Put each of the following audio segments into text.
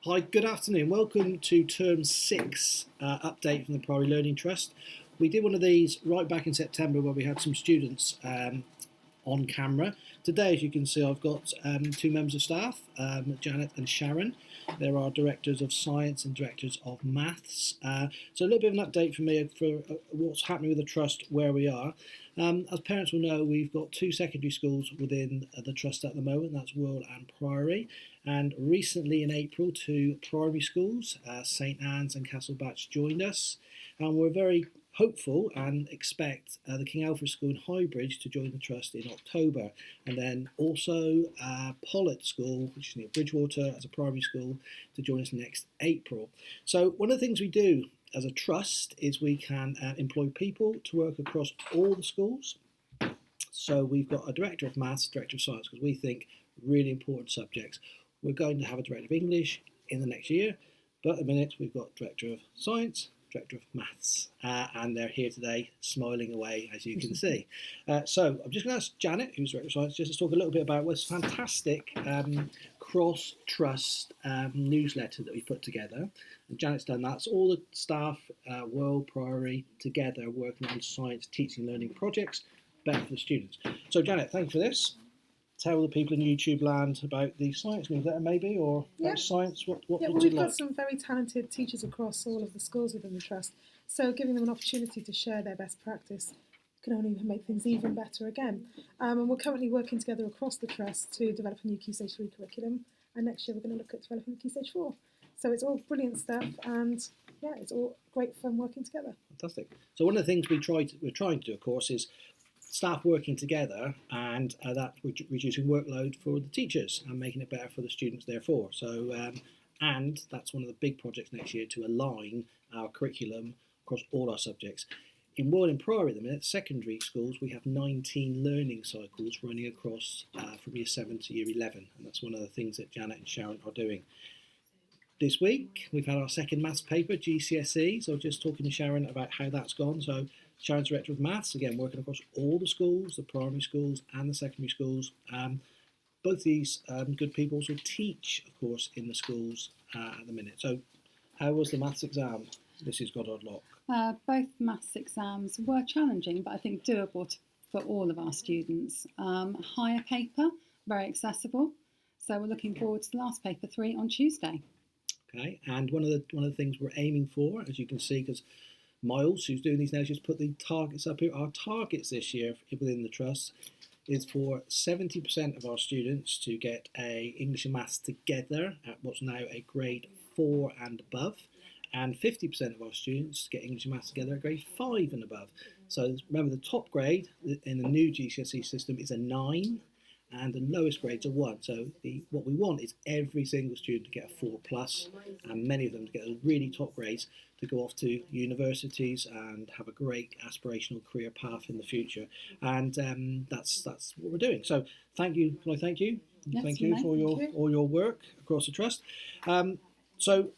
Hi, good afternoon. Welcome to Term 6 update from the Priory Learning Trust. We did one of these right back in September where we had some students on camera. Today, as you can see, I've got two members of staff, Janet and Sharon. They're our Directors of Science and Directors of Maths. So a little bit of an update from me for what's happening with the Trust, where we are. As parents will know, we've got two secondary schools within the Trust at the moment, that's World and Priory. And recently in April, two primary schools, St Anne's and Castlebatch, joined us. And we're very hopeful and expect the King Alfred School in Highbridge to join the Trust in October. And then also Pollitt School, which is near Bridgewater, as a primary school, to join us next April. So one of the things we do as a trust is we can employ people to work across all the schools. So we've got a Director of Maths, Director of Science, because we think really important subjects. We're going to have a Director of English in the next year, but at the minute we've got Director of Science, Director of Maths, and they're here today smiling away, as you can see. So I'm just going to ask Janet, who's Director of Science, just to talk a little bit about this fantastic cross-trust newsletter that we put together. And Janet's done that. It's all the staff, World, Priory, together working on science, teaching, learning projects, better for the students. So Janet, thank you for this. Tell the people in YouTube land about the science newsletter, maybe, or about science. What we've got some very talented teachers across all of the schools within the Trust, so giving them an opportunity to share their best practice can only make things even better again. And we're currently working together across the Trust to develop a new Key Stage 3 curriculum, and next year we're going to look at developing Key Stage 4. So it's all brilliant stuff, and it's all great fun working together. Fantastic. So one of the things we're trying to do, of course, is staff working together, and that reducing workload for the teachers and making it better for the students therefore. So and that's one of the big projects next year, to align our curriculum across all our subjects. In World and Priory at the minute, secondary schools, we have 19 learning cycles running across from year 7 to year 11, and that's one of the things that Janet and Sharon are doing. This week we've had our second maths paper, Gcse, so just talking to Sharon about how that's gone. So Sharon's Director of Maths, again working across all the schools, the primary schools and the secondary schools. Both these good people also teach, of course, in the schools at the minute. So how was the maths exam, Mrs. Goddard-Lock? Both maths exams were challenging, but I think doable for all of our students. Higher paper, very accessible. So we're looking forward to the last paper 3 on Tuesday. Okay, and one of the things we're aiming for, as you can see, because Miles, who's doing these now, just put the targets up here. Our targets this year within the Trust is for 70% of our students to get a English and Maths together at what's now a grade 4 and above, and 50% of our students to get English and Maths together at grade 5 and above. So remember, the top grade in the new GCSE system is a 9, and the lowest grade's a 1. So what we want is every single student to get a 4+, and many of them to get a really top grades to go off to universities and have a great aspirational career path in the future. And that's what we're doing. So thank you. Can I thank you? Yes, thank you for all your work across the Trust. So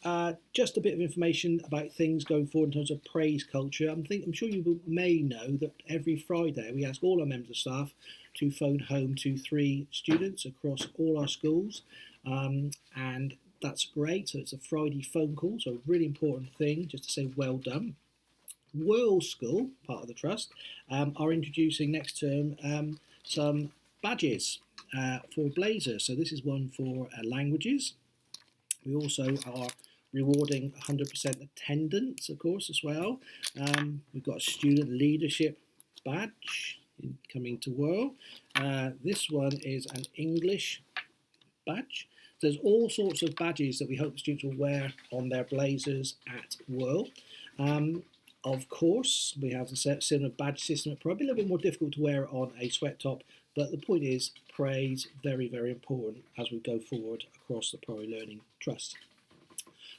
just a bit of information about things going forward in terms of praise culture. I'm sure you may know that every Friday we ask all our members of staff to phone home to 3 students across all our schools, and that's great. So it's a Friday phone call, so a really important thing just to say well done. World School, part of the Trust, are introducing next term some badges for Blazers. So this is one for languages. We also are rewarding 100% attendance, of course, as well. We've got a student leadership badge coming to World. This one is an English badge. There's all sorts of badges that we hope the students will wear on their blazers at World. Of course, we have a similar badge system at Priory, a little bit more difficult to wear on a sweat top, but the point is, praise, very, very important as we go forward across the Priory Learning Trust.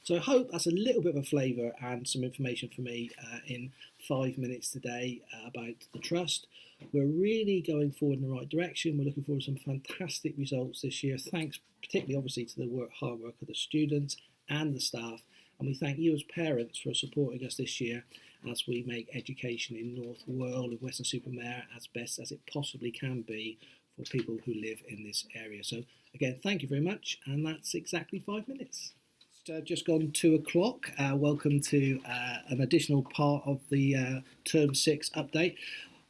So I hope that's a little bit of a flavour and some information for me in 5 minutes today about the Trust. We're really going forward in the right direction. We're looking forward to some fantastic results this year, thanks particularly obviously to the hard work of the students and the staff. And we thank you as parents for supporting us this year as we make education in North World and Weston-super-Mare as best as it possibly can be for people who live in this area. So again, thank you very much, and that's exactly 5 minutes. Just gone 2 o'clock. Welcome to an additional part of the Term 6 update.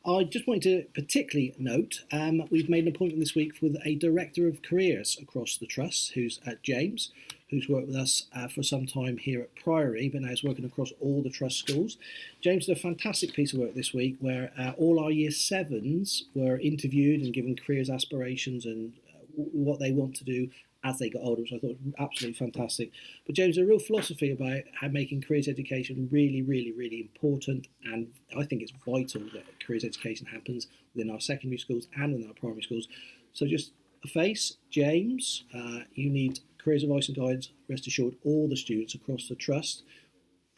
I just wanted to particularly note we've made an appointment this week with a Director of Careers across the Trust, who's James, who's worked with us for some time here at Priory, but now is working across all the Trust schools. James did a fantastic piece of work this week where all our Year 7s were interviewed and given careers aspirations and what they want to do as they got older, which I thought was absolutely fantastic. But James, a real philosophy about how making careers education really, really, really important, and I think it's vital that careers education happens within our secondary schools and within our primary schools. So just a face, James, you need careers advice and guidance. Rest assured, all the students across the Trust,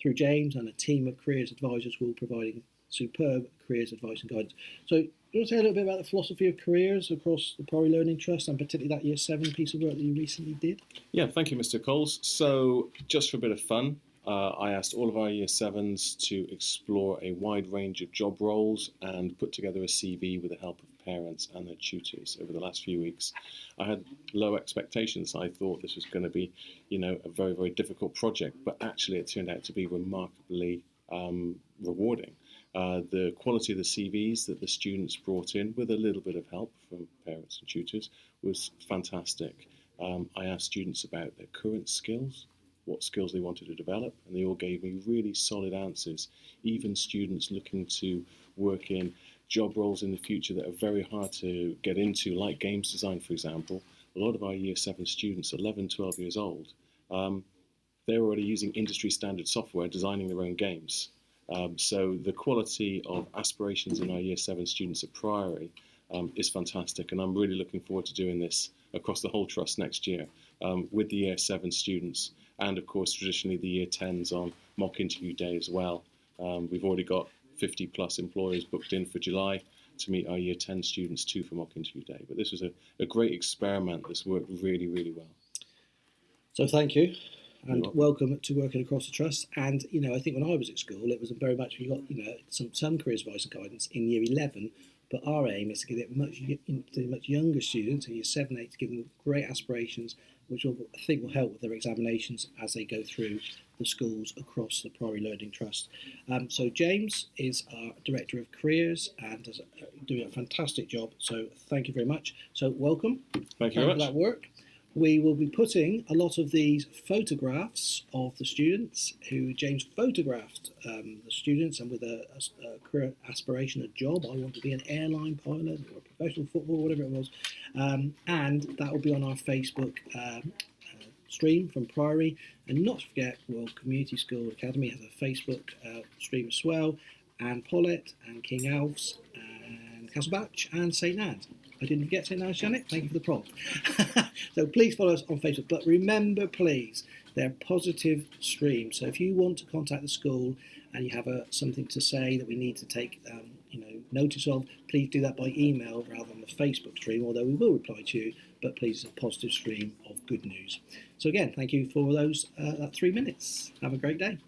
through James and a team of careers advisors, will be providing superb careers advice and guidance. So you want to say a little bit about the philosophy of careers across the Priory Learning Trust, and particularly that Year 7 piece of work that you recently did? Yeah, thank you, Mr. Coles. So just for a bit of fun, I asked all of our Year 7s to explore a wide range of job roles and put together a CV with the help of parents and their tutors over the last few weeks. I had low expectations. I thought this was going to be, a very, very difficult project, but actually it turned out to be remarkably rewarding. The quality of the CVs that the students brought in, with a little bit of help from parents and tutors, was fantastic. I asked students about their current skills, what skills they wanted to develop, and they all gave me really solid answers. Even students looking to work in job roles in the future that are very hard to get into, like games design, for example. A lot of our Year 7 students, 11, 12 years old, they're already using industry standard software, designing their own games. So the quality of aspirations in our Year 7 students at Priory is fantastic, and I'm really looking forward to doing this across the whole Trust next year with the Year 7 students, and of course traditionally the Year 10s on mock interview day as well. We've already got 50 plus employers booked in for July to meet our Year 10 students too for mock interview day. But this was a great experiment that's worked really, really well. So thank you. And welcome to working across the Trust. And, I think when I was at school, it was very much, we got, some careers advice and guidance in Year 11, but our aim is to get it to much younger students, in Year 7, 8, to give them great aspirations, which I think will help with their examinations as they go through the schools across the Priory Learning Trust. So James is our Director of Careers and is doing a fantastic job. So thank you very much. So welcome. Thank you very much for that work. We will be putting a lot of these photographs of the students who James photographed the students, and with a career aspiration, a job. I want to be an airline pilot or a professional footballer, whatever it was. And that will be on our Facebook stream from Priory. And not to forget, Royal Community School Academy has a Facebook stream as well, and Paulet and King Alf's and Castlebatch and St Anne's. I didn't forget St Anne's, Janet. Thank you for the prompt. So please follow us on Facebook. But remember, please, they're positive streams. So if you want to contact the school and you have something to say that we need to take notice of, please do that by email rather than the Facebook stream, although we will reply to you. But please, it's a positive stream of good news. So again, thank you for that 3 minutes. Have a great day.